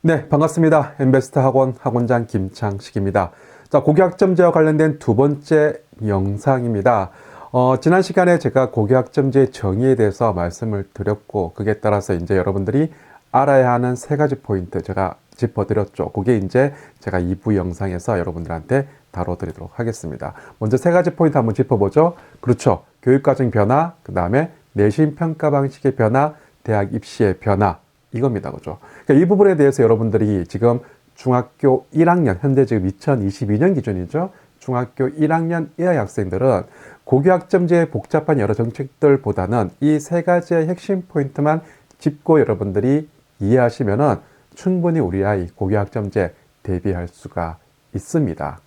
네, 반갑습니다. 엠베스트 학원 학원장 김창식입니다. 자, 고교학점제와 관련된 두 번째 영상입니다. 지난 시간에 제가 고교학점제 정의에 대해서 말씀을 드렸고, 그에 따라서 이제 여러분들이 알아야 하는 세 가지 포인트 제가 짚어드렸죠. 그게 이제 제가 2부 영상에서 여러분들한테 다뤄드리도록 하겠습니다. 먼저 세 가지 포인트 한번 짚어보죠. 그렇죠. 교육과정 변화, 그 다음에 내신 평가 방식의 변화, 대학 입시의 변화. 이겁니다. 그죠? 그러니까 이 부분에 대해서 여러분들이 지금 중학교 1학년, 현재 지금 2022년 기준이죠. 중학교 1학년 이하 학생들은 고교학점제의 복잡한 여러 정책들보다는 이 세 가지의 핵심 포인트만 짚고 여러분들이 이해하시면은 충분히 우리 아이 고교학점제 대비할 수가 있습니다.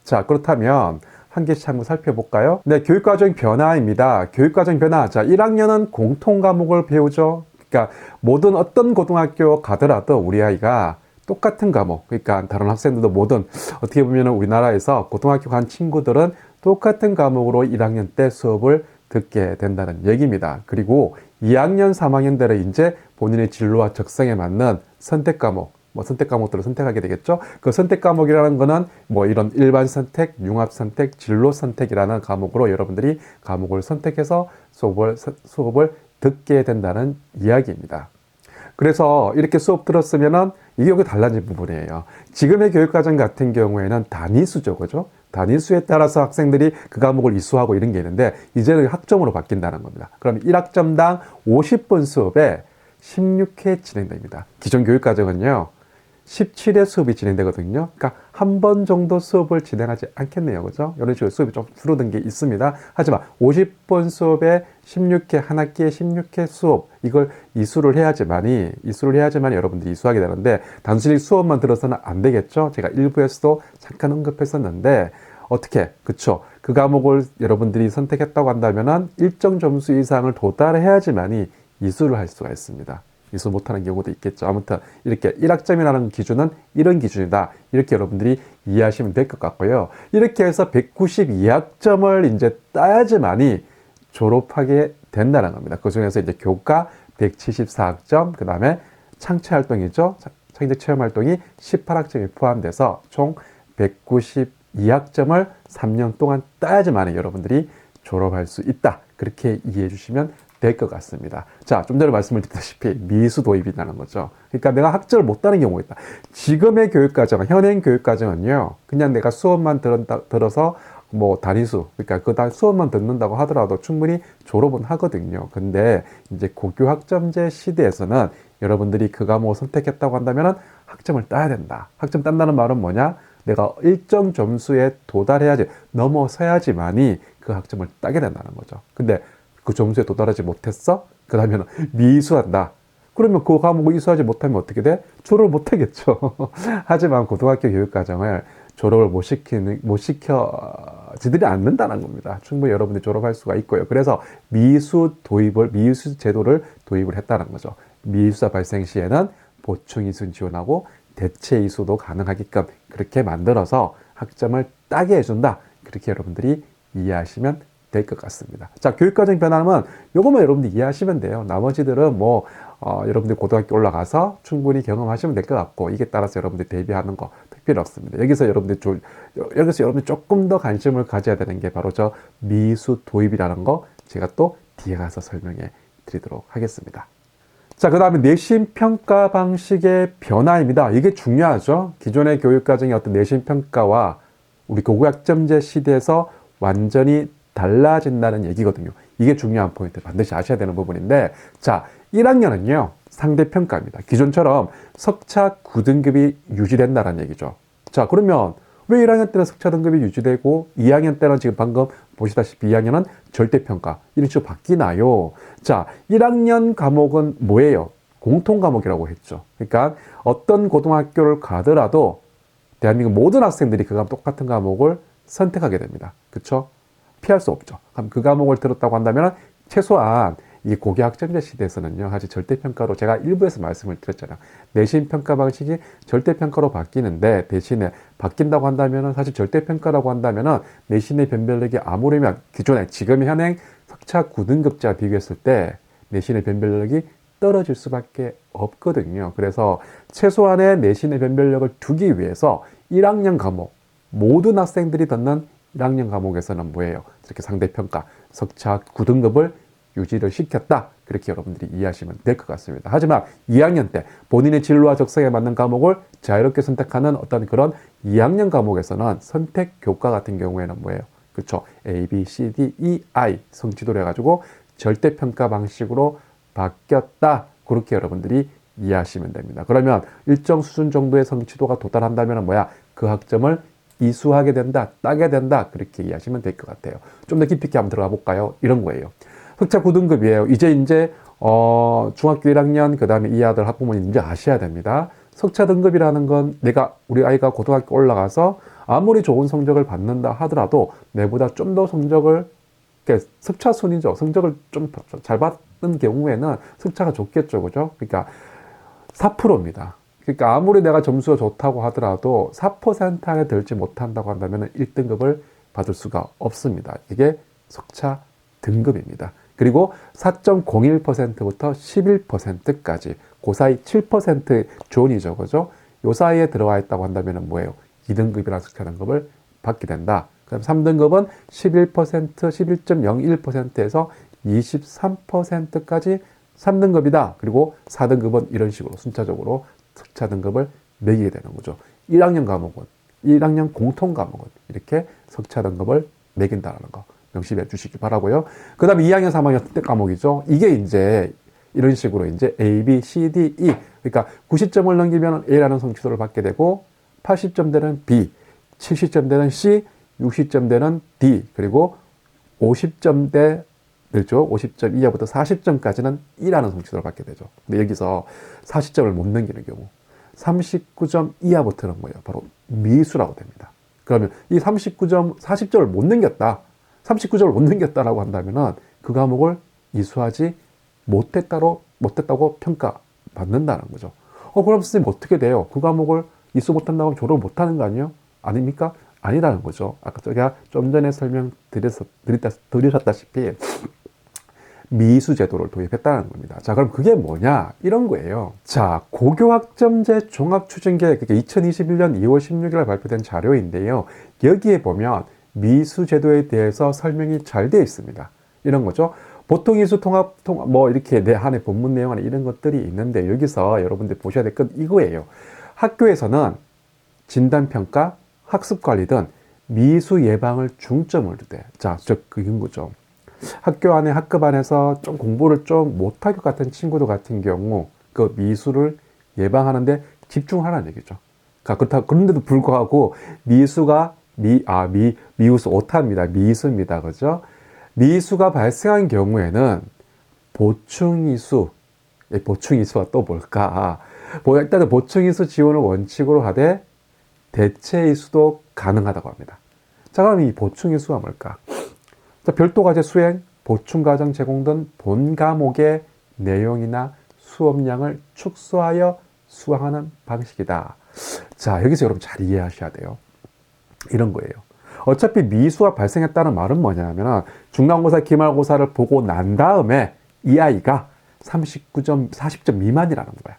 자, 그렇다면 한 개씩 한번 살펴볼까요? 네, 교육과정 변화입니다. 교육과정 변화. 자, 1학년은 공통과목을 배우죠. 그러니까 모든 어떤 고등학교 가더라도 우리 아이가 똑같은 과목, 그러니까 다른 학생들도 모든 어떻게 보면 우리나라에서 고등학교 간 친구들은 똑같은 과목으로 1학년 때 수업을 듣게 된다는 얘기입니다. 그리고 2학년, 3학년 때는 이제 본인의 진로와 적성에 맞는 선택 과목, 선택 과목들을 선택하게 되겠죠. 그 선택 과목이라는 거는 이런 일반 선택, 융합 선택, 진로 선택이라는 과목으로 여러분들이 과목을 선택해서 수업을 듣게 된다는 이야기입니다. 그래서 이렇게 수업 들었으면은 이게 여기 달라진 부분이에요. 지금의 교육과정 같은 경우에는 단위수죠, 그죠? 단위수에 따라서 학생들이 그 과목을 이수하고 이런 게 있는데 이제는 학점으로 바뀐다는 겁니다. 그럼 1학점당 50분 수업에 16회 진행됩니다. 기존 교육과정은요, 17회 수업이 진행되거든요. 그러니까 한 번 정도 수업을 진행하지 않겠네요. 그죠? 이런 식으로 수업이 좀 줄어든 게 있습니다. 하지만 50분 수업에 16회, 한 학기에 16회 수업, 이걸 이수를 해야지만이 여러분들이 이수하게 되는데, 단순히 수업만 들어서는 안 되겠죠? 제가 일부에서도 잠깐 언급했었는데, 어떻게, 그쵸? 그 과목을 여러분들이 선택했다고 한다면은 일정 점수 이상을 도달해야지만이 이수를 할 수가 있습니다. 이수 못하는 경우도 있겠죠. 아무튼 이렇게 1학점이라는 기준은 이런 기준이다. 이렇게 여러분들이 이해하시면 될 것 같고요. 이렇게 해서 192학점을 이제 따야지만이 졸업하게 된다는 겁니다. 그 중에서 이제 교과 174학점, 그 다음에 창체활동이죠. 창의적 체험활동이 18학점이 포함돼서 총 192학점을 3년 동안 따야지만이 여러분들이 졸업할 수 있다. 그렇게 이해해 주시면 될 것 같습니다. 자, 좀 전에 말씀을 드렸다시피 미수 도입이라는 거죠. 그러니까 내가 학점을 못 따는 경우가 있다. 지금의 교육과정, 현행 교육과정은요, 그냥 내가 수업만 들어서 단위수, 그러니까 수업만 듣는다고 하더라도 충분히 졸업은 하거든요. 근데 이제 고교학점제 시대에서는 여러분들이 그 과목을 선택했다고 한다면 학점을 따야 된다. 학점 딴다는 말은 뭐냐? 내가 일정 점수에 도달해야지, 넘어서야지만이 그 학점을 따게 된다는 거죠. 근데 그 점수에 도달하지 못했어? 그 다음에는 미수한다. 그러면 그 과목을 이수하지 못하면 어떻게 돼? 졸업을 못하겠죠. 하지만 고등학교 교육과정을 졸업을 못 시켜지들이 않는다는 겁니다. 충분히 여러분들이 졸업할 수가 있고요. 그래서 미수 제도를 도입을 했다는 거죠. 미수사 발생 시에는 보충 이수 지원하고 대체 이수도 가능하게끔 그렇게 만들어서 학점을 따게 해준다. 그렇게 여러분들이 이해하시면 될 것 같습니다. 자, 교육과정 변화는 요것만 여러분들 이해하시면 돼요. 나머지들은 여러분들 고등학교 올라가서 충분히 경험하시면 될 것 같고, 이게 따라서 여러분들 대비하는 거 특별히 없습니다. 여기서 여러분들 조금 더 관심을 가져야 되는 게 바로 저 미수 도입이라는 거 제가 또 뒤에 가서 설명해 드리도록 하겠습니다. 자, 그 다음에 내신 평가 방식의 변화입니다. 이게 중요하죠. 기존의 교육과정의 어떤 내신 평가와 우리 고교학점제 시대에서 완전히 달라진다는 얘기거든요. 이게 중요한 포인트, 반드시 아셔야 되는 부분인데, 자, 1학년은요 상대평가입니다. 기존처럼 석차 9등급이 유지된다는 얘기죠. 자, 그러면 왜 1학년 때는 석차 등급이 유지되고 2학년 때는 지금 방금 보시다시피 2학년은 절대평가 이런 식으로 바뀌나요? 자, 1학년 과목은 뭐예요? 공통과목이라고 했죠. 그러니까 어떤 고등학교를 가더라도 대한민국 모든 학생들이 그 똑같은 과목을 선택하게 됩니다. 그렇죠? 피할 수 없죠. 그럼 그 과목을 들었다고 한다면 최소한 이 고교학점제 시대에서는요, 사실 절대평가로 제가 일부에서 말씀을 드렸잖아요. 내신 평가 방식이 절대평가로 바뀌는데, 대신에 바뀐다고 한다면 사실 절대평가라고 한다면 내신의 변별력이 아무리면 지금의 현행 석차 9등급제와 비교했을 때 내신의 변별력이 떨어질 수밖에 없거든요. 그래서 최소한의 내신의 변별력을 두기 위해서 1학년 과목, 모든 학생들이 듣는 1학년 과목에서는 뭐예요? 이렇게 상대평가, 석차 9등급을 유지를 시켰다. 그렇게 여러분들이 이해하시면 될 것 같습니다. 하지만 2학년 때 본인의 진로와 적성에 맞는 과목을 자유롭게 선택하는 어떤 그런 2학년 과목에서는 선택 교과 같은 경우에는 뭐예요? 그렇죠. A, B, C, D, E, I 성취도를 해가지고 절대평가 방식으로 바뀌었다. 그렇게 여러분들이 이해하시면 됩니다. 그러면 일정 수준 정도의 성취도가 도달한다면 뭐야? 그 학점을 이수하게 된다, 따게 된다. 그렇게 이해하시면 될 것 같아요. 좀 더 깊이 있게 한번 들어가 볼까요? 이런 거예요. 석차 9등급이에요. 이제 중학교 1학년 그 다음에 이 아들 학부모님 이제 아셔야 됩니다. 석차 등급이라는 건 우리 아이가 고등학교 올라가서 아무리 좋은 성적을 받는다 하더라도 내보다 좀 더 성적을 석차 순이죠. 성적을 좀 잘 받는 경우에는 석차가 좋겠죠, 그죠? 그러니까 4%입니다. 그러니까 아무리 내가 점수가 좋다고 하더라도 4% 안에 들지 못한다고 한다면 1등급을 받을 수가 없습니다. 이게 석차 등급입니다. 그리고 4.01%부터 11%까지 그 사이 7% 존이죠, 그죠? 요 사이에 들어와 있다고 한다면 뭐예요? 2등급이라는 석차 등급을 받게 된다. 그럼 3등급은 11%, 11.01%에서 23%까지 3등급이다. 그리고 4등급은 이런 식으로 순차적으로 석차 등급을 매기게 되는 거죠. 1학년 과목은, 1학년 공통 과목은 이렇게 석차 등급을 매긴다는 거 명심해 주시기 바라고요. 그 다음에 2학년, 3학년 선택 과목이죠. 이게 이제 이런 식으로 이제 A, B, C, D, E. 그러니까 90점을 넘기면 A라는 성취도를 받게 되고 80점대는 B, 70점대는 C, 60점대는 D, 그리고 50점대 그렇죠. 50점 이하부터 40점까지는 E라는 성취도를 받게 되죠. 근데 여기서 40점을 못 넘기는 경우 39점 이하부터는 뭐예요? 바로 미수라고 됩니다. 그러면 이 39점, 40점을 못 넘겼다. 39점을 못 넘겼다라고 한다면은 그 과목을 이수하지 못했다고 평가받는다는 거죠. 그럼 선생님 어떻게 돼요? 그 과목을 이수 못한다고 하면 졸업 못하는 거 아니에요? 아닙니까? 아니라는 거죠. 아까 제가 좀 전에 설명드렸다시피 미수 제도를 도입했다는 겁니다. 자, 그럼 그게 뭐냐? 이런 거예요. 자, 고교학점제 종합추진계획, 그게 2021년 2월 16일 발표된 자료인데요. 여기에 보면 미수 제도에 대해서 설명이 잘 되어 있습니다. 이런 거죠. 보통 이수 통합, 뭐 이렇게 내 한해 본문 내용 안에 이런 것들이 있는데 여기서 여러분들 보셔야 될 건 이거예요. 학교에서는 진단평가, 학습관리 등 미수 예방을 중점을 두되, 자, 그인 거죠. 학교 안에 학급 안에서 좀 공부를 좀 못할 것 같은 친구들 같은 경우 그 미수를 예방하는데 집중하라는 얘기죠. 그러니까 그런데도 불구하고 미수가 미우수 오타입니다. 미수입니다. 그죠? 미수가 발생한 경우에는 보충이수가 또 뭘까? 일단은 보충이수 지원을 원칙으로 하되 대체이수도 가능하다고 합니다. 자, 그럼 이 보충이수가 뭘까? 자, 별도과제 수행, 보충과정 제공 등 본 과목의 내용이나 수업량을 축소하여 수강하는 방식이다. 자, 여기서 여러분 잘 이해하셔야 돼요. 이런 거예요. 어차피 미수가 발생했다는 말은 뭐냐면 중간고사, 기말고사를 보고 난 다음에 이 아이가 39점, 40점 미만이라는 거야.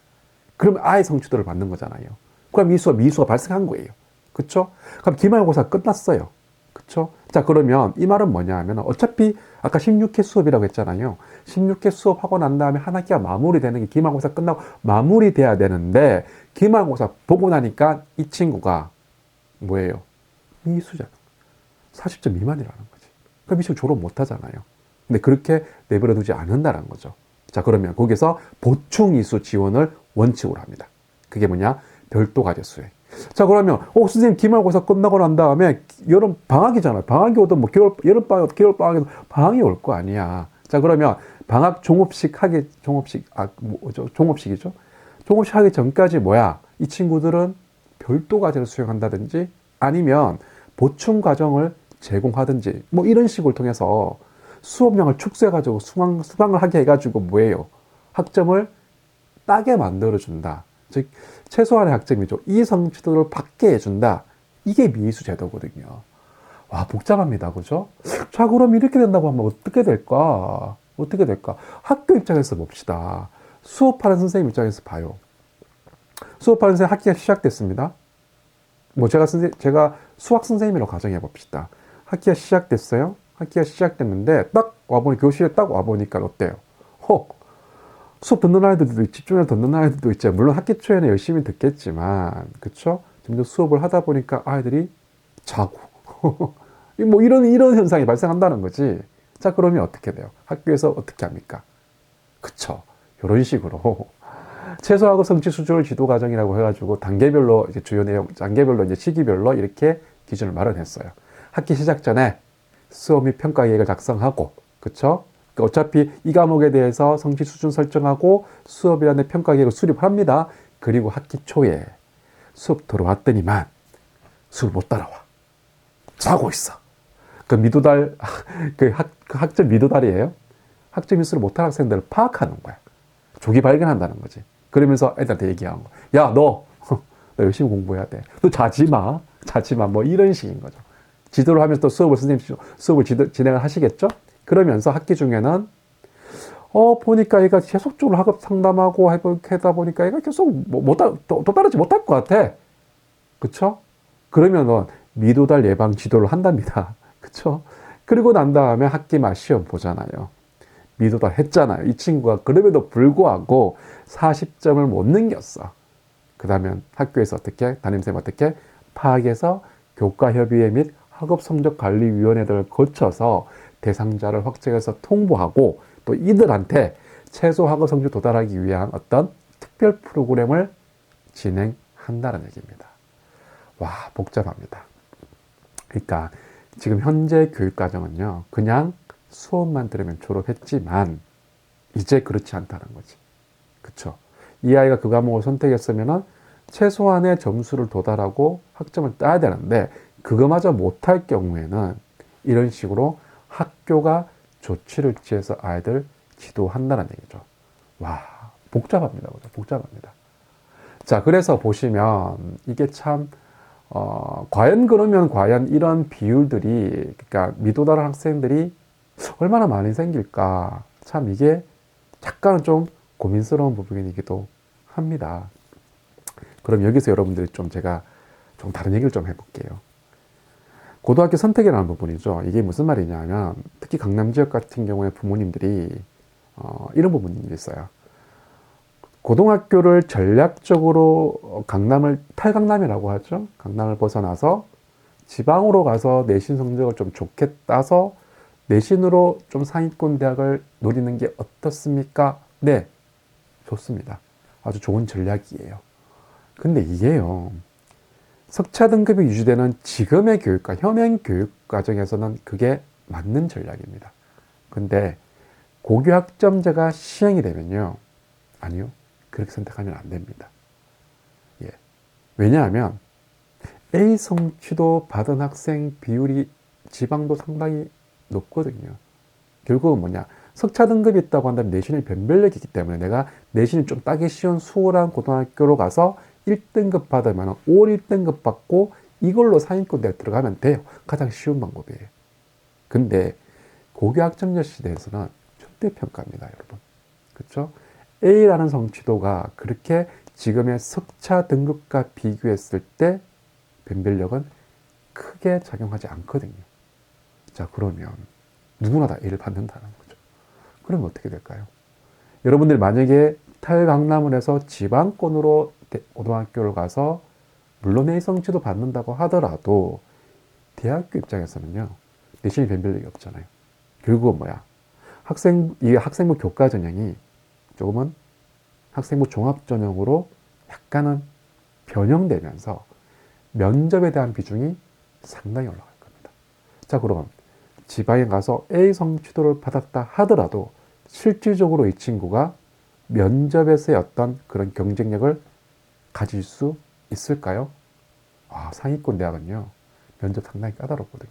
그러면 아예 성취도를 받는 거잖아요. 그럼 미수가 발생한 거예요. 그쵸? 그럼 기말고사 끝났어요. 그쵸? 자, 그러면 이 말은 뭐냐 하면 어차피 아까 16회 수업이라고 했잖아요. 16회 수업하고 난 다음에 한 학기가 마무리되는 게 기말고사 끝나고 마무리돼야 되는데 기말고사 보고 나니까 이 친구가 뭐예요? 미수잖아. 40점 미만이라는 거지. 그럼 미수 졸업 못 하잖아요. 근데 그렇게 내버려 두지 않는다는 거죠. 자, 그러면 거기서 보충이수 지원을 원칙으로 합니다. 그게 뭐냐? 별도 과제 수행. 자, 그러면 선생님 기말고사 끝나고 난 다음에 여름 방학이잖아요. 방학이 오든 뭐 여름방학, 겨울방학에도 방학이 올 거 아니야. 자, 그러면 방학 종업식 하기 종업식이죠. 종업식 하기 전까지 뭐야? 이 친구들은 별도 과제를 수행한다든지 아니면 보충 과정을 제공하든지 뭐 이런 식을 통해서 수업량을 축소해가지고 수강을 하게 해가지고 뭐예요? 학점을 따게 만들어준다. 즉 최소한의 학점이죠. 이 성취도를 받게 해준다. 이게 미수 제도거든요. 와, 복잡합니다. 그죠? 자, 그럼 이렇게 된다고 하면 어떻게 될까? 학교 입장에서 봅시다. 수업하는 선생님 입장에서 봐요. 수업하는 선생님 학기가 시작됐습니다. 뭐 제가 수학 선생님이라고 가정해 봅시다. 학기가 시작됐어요. 학기가 시작됐는데 딱 와보니 교실에 딱 와보니까 어때요? 수업 듣는 아이들도 있지, 집중해서 듣는 아이들도 있지. 물론 학기 초에는 열심히 듣겠지만, 그쵸? 점점 수업을 하다 보니까 아이들이 자고. 뭐 이런 현상이 발생한다는 거지. 자, 그러면 어떻게 돼요? 학교에서 어떻게 합니까? 그쵸? 이런 식으로. 최소학업 성취 수준을 지도 과정이라고 해가지고 단계별로 이제 주요 내용, 단계별로 이제 시기별로 이렇게 기준을 마련했어요. 학기 시작 전에 수업 및 평가 계획을 작성하고, 그쵸? 어차피 이 과목에 대해서 성취 수준 설정하고 수업이라는 평가 계획을 수립합니다. 그리고 학기 초에 수업 들어왔더니만 수업 못 따라와. 자고 있어. 그 미도달, 그 학점 미도달이에요. 학점 미수를 못하는 학생들을 파악하는 거야. 조기 발견한다는 거지. 그러면서 애들한테 얘기하는 거야. 야, 너 열심히 공부해야 돼. 너 자지 마. 뭐 이런 식인 거죠. 지도를 하면서 또 수업을 진행을 하시겠죠? 그러면서 학기 중에는, 보니까 얘가 계속적으로 학업 상담하고 하다 보니까 얘가 계속 또 따르지 못할 것 같아. 그쵸? 그러면은 미도달 예방 지도를 한답니다. 그쵸? 그리고 난 다음에 학기 말 시험 보잖아요. 미도달 했잖아요. 이 친구가 그럼에도 불구하고 40점을 못 넘겼어. 그 다음에 학교에서 담임쌤 어떻게 파악해서 교과협의회 및 학업성적관리위원회들을 거쳐서 대상자를 확정해서 통보하고 또 이들한테 최소 학업성적 도달하기 위한 어떤 특별 프로그램을 진행한다는 얘기입니다. 와, 복잡합니다. 그러니까 지금 현재 교육과정은요, 그냥 수업만 들으면 졸업했지만 이제 그렇지 않다는 거지. 그쵸? 이 아이가 그 과목을 선택했으면은 최소한의 점수를 도달하고 학점을 따야 되는데 그거마저 못할 경우에는 이런 식으로 학교가 조치를 취해서 아이들 지도한다는 얘기죠. 와, 복잡합니다. 복잡합니다. 자, 그래서 보시면 이게 참 과연 이런 비율들이, 그러니까 미도달한 학생들이 얼마나 많이 생길까? 참 이게 약간은 좀 고민스러운 부분이기도 합니다. 그럼 여기서 여러분들이 제가 좀 다른 얘기를 좀 해볼게요. 고등학교 선택이라는 부분이죠. 이게 무슨 말이냐면, 특히 강남 지역 같은 경우에 부모님들이, 이런 부분이 있어요. 고등학교를 전략적으로 탈강남이라고 하죠. 강남을 벗어나서 지방으로 가서 내신 성적을 좀 좋게 따서 내신으로 좀 상위권 대학을 노리는 게 어떻습니까? 네, 좋습니다. 아주 좋은 전략이에요. 근데 이게요, 석차 등급이 유지되는 지금의 현행 교육 과정에서는 그게 맞는 전략입니다. 근데 고교 학점제가 시행이 되면요, 아니요, 그렇게 선택하면 안 됩니다. 예. 왜냐하면 A 성취도 받은 학생 비율이 지방도 상당히 높거든요. 결국은 뭐냐, 석차 등급이 있다고 한다면 내신의 변별력이 있기 때문에 내가 내신이 좀 따기 쉬운 수월한 고등학교로 가서 1등급 받으면 5월 1등급 받고 이걸로 상위권 대학 들어가면 돼요. 가장 쉬운 방법이에요. 근데 고교 학점제 시대에서는 절대평가입니다, 여러분. 그렇죠? A라는 성취도가 그렇게 지금의 석차 등급과 비교했을 때 변별력은 크게 작용하지 않거든요. 자, 그러면 누구나 다 A를 받는다는 거죠. 그러면 어떻게 될까요? 여러분들이 만약에 탈강남을 해서 지방권으로 고등학교를 가서 물론 A 성취도 받는다고 하더라도 대학교 입장에서는요, 내신이 변별력이 없잖아요. 결국은 뭐야? 이 학생부 교과 전형이 조금은 학생부 종합 전형으로 약간은 변형되면서 면접에 대한 비중이 상당히 올라갈 겁니다. 자, 그럼 지방에 가서 A 성취도를 받았다 하더라도 실질적으로 이 친구가 면접에서의 어떤 그런 경쟁력을 가질 수 있을까요? 상위권 대학은요, 면접 상당히 까다롭거든요.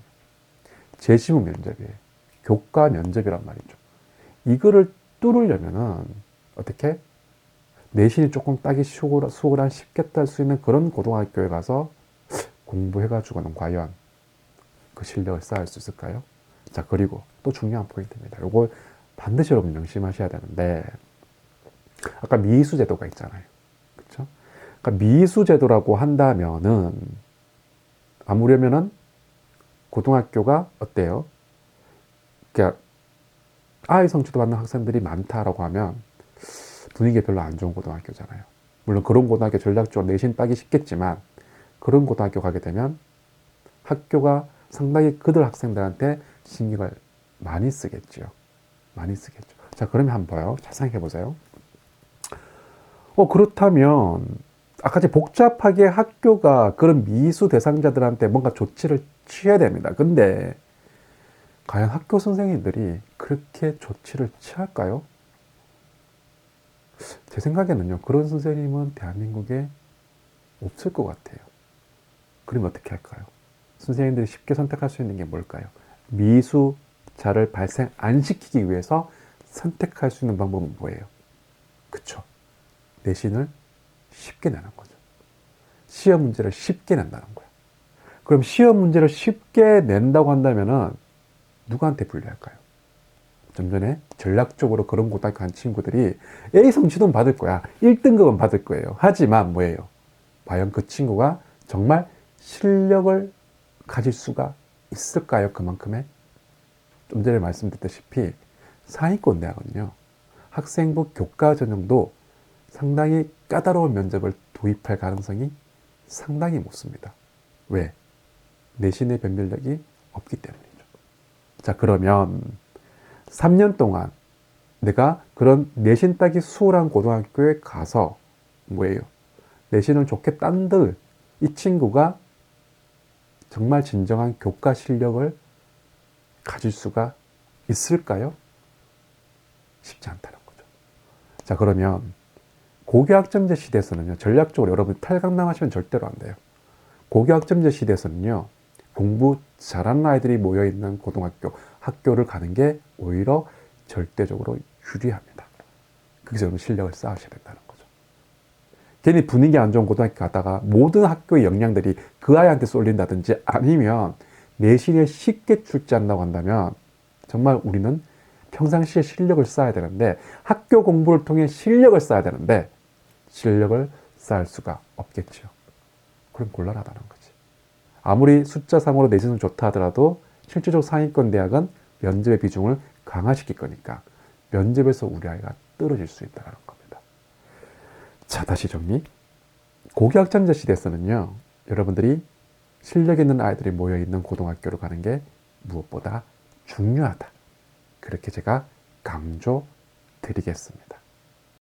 재시험 면접이에요. 교과 면접이란 말이죠. 이거를 뚫으려면은 어떻게? 내신이 조금 따기 수월한 쉽게 딸 수 있는 그런 고등학교에 가서 공부해가지고는 과연 그 실력을 쌓을 수 있을까요? 자, 그리고 또 중요한 포인트입니다. 이거 반드시 여러분 명심하셔야 되는데, 아까 미수제도가 있잖아요. 그렇죠? 그러니까 미수제도라고 한다면은 아무려면은 고등학교가 어때요? 그러니까 아이 성취도 받는 학생들이 많다라고 하면 분위기가 별로 안 좋은 고등학교잖아요. 물론 그런 고등학교 전략적으로 내신 따기 쉽겠지만 그런 고등학교 가게 되면 학교가 상당히 그들 학생들한테 신경을 많이 쓰겠죠. 많이 쓰겠죠. 자, 그러면 한번 봐요. 잘 생각해 보세요. 그렇다면 아까 복잡하게 학교가 그런 미수 대상자들한테 뭔가 조치를 취해야 됩니다. 근데 과연 학교 선생님들이 그렇게 조치를 취할까요? 제 생각에는요, 그런 선생님은 대한민국에 없을 것 같아요. 그러면 어떻게 할까요? 선생님들이 쉽게 선택할 수 있는 게 뭘까요? 미수자를 발생 안 시키기 위해서 선택할 수 있는 방법은 뭐예요? 그쵸? 내신을 쉽게 내는 거죠. 시험 문제를 쉽게 낸다는 거예요. 그럼 시험 문제를 쉽게 낸다고 한다면은 누구한테 불리할까요? 좀 전에 전략적으로 그런 고등학교 간 친구들이 A 성취도는 받을 거야. 1등급은 받을 거예요. 하지만 뭐예요? 과연 그 친구가 정말 실력을 가질 수가 있을까요? 그만큼의? 좀 전에 말씀드렸다시피 상위권 대학은요. 학생부 교과 전형도 상당히 까다로운 면접을 도입할 가능성이 상당히 높습니다. 왜? 내신의 변별력이 없기 때문이죠. 자, 그러면 3년 동안 내가 그런 내신 따기 수월한 고등학교에 가서 뭐예요? 내신을 좋게 딴들 이 친구가 정말 진정한 교과 실력을 가질 수가 있을까요? 쉽지 않다는 거죠. 자, 그러면 고교학점제 시대에서는요, 전략적으로 여러분이 탈강남하시면 절대로 안 돼요. 고교학점제 시대에서는요, 공부 잘하는 아이들이 모여있는 고등학교, 학교를 가는 게 오히려 절대적으로 유리합니다. 거기서 여러분 실력을 쌓으셔야 된다는 거죠. 괜히 분위기 안 좋은 고등학교 가다가 모든 학교의 역량들이 그 아이한테 쏠린다든지 아니면 내신에 쉽게 출제한다고 한다면 정말 우리는 평상시에 실력을 쌓아야 되는데 학교 공부를 통해 실력을 쌓아야 되는데 실력을 쌓을 수가 없겠죠. 그럼 곤란하다는 거지. 아무리 숫자상으로 내신은 좋다 하더라도 실질적 상위권 대학은 면접의 비중을 강화시킬 거니까 면접에서 우리 아이가 떨어질 수 있다는 겁니다. 자, 다시 정리. 고교학점제 시대에서는요, 여러분들이 실력 있는 아이들이 모여있는 고등학교로 가는 게 무엇보다 중요하다. 그렇게 제가 강조드리겠습니다.